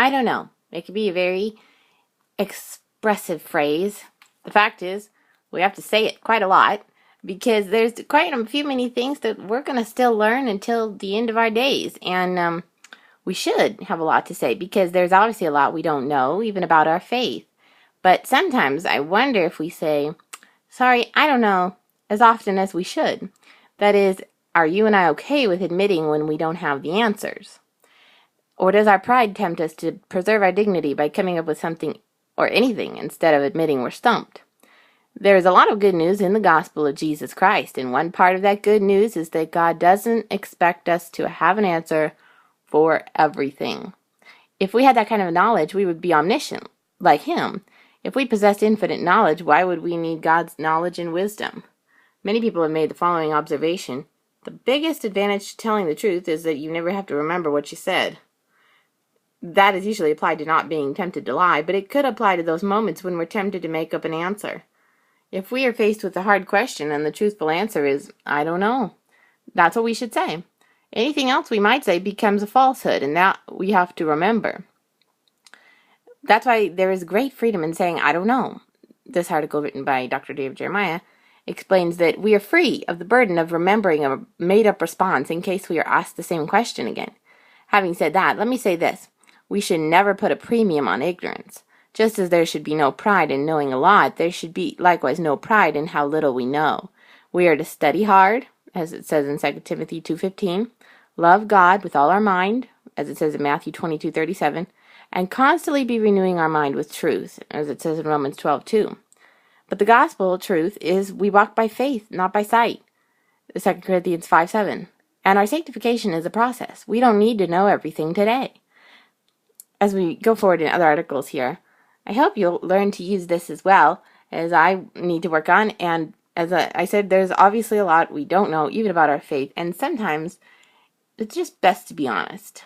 I don't know. It could be a very expressive phrase. The fact is, we have to say it quite a lot because there's quite a few many things that we're going to still learn until the end of our days. And we should have a lot to say because there's obviously a lot we don't know, even about our faith. But sometimes I wonder if we say, sorry, I don't know, as often as we should. That is, are you and I okay with admitting when we don't have the answers? Or does our pride tempt us to preserve our dignity by coming up with something or anything instead of admitting we're stumped? There is a lot of good news in the gospel of Jesus Christ, and one part of that good news is that God doesn't expect us to have an answer for everything. If we had that kind of knowledge, we would be omniscient, like Him. If we possessed infinite knowledge, why would we need God's knowledge and wisdom? Many people have made the following observation. The biggest advantage to telling the truth is that you never have to remember what you said. That is usually applied to not being tempted to lie, but it could apply to those moments when we're tempted to make up an answer. If we are faced with a hard question and the truthful answer is, I don't know, that's what we should say. Anything else we might say becomes a falsehood, and that we have to remember. That's why there is great freedom in saying, I don't know. This article, written by Dr. David Jeremiah, explains that we are free of the burden of remembering a made-up response in case we are asked the same question again. Having said that, let me say this. We should never put a premium on ignorance. Just as there should be no pride in knowing a lot, there should be likewise no pride in how little we know. We are to study hard, as it says in 2 Timothy 2:15, love God with all our mind, as it says in Matthew 22:37, and constantly be renewing our mind with truth, as it says in Romans 12:2. But the gospel truth is we walk by faith, not by sight, 2 Corinthians 5:7. And our sanctification is a process. We don't need to know everything today. As we go forward in other articles here, I hope you'll learn to use this as well as I need to work on. And as I said, there's obviously a lot we don't know, even about our faith. And sometimes it's just best to be honest.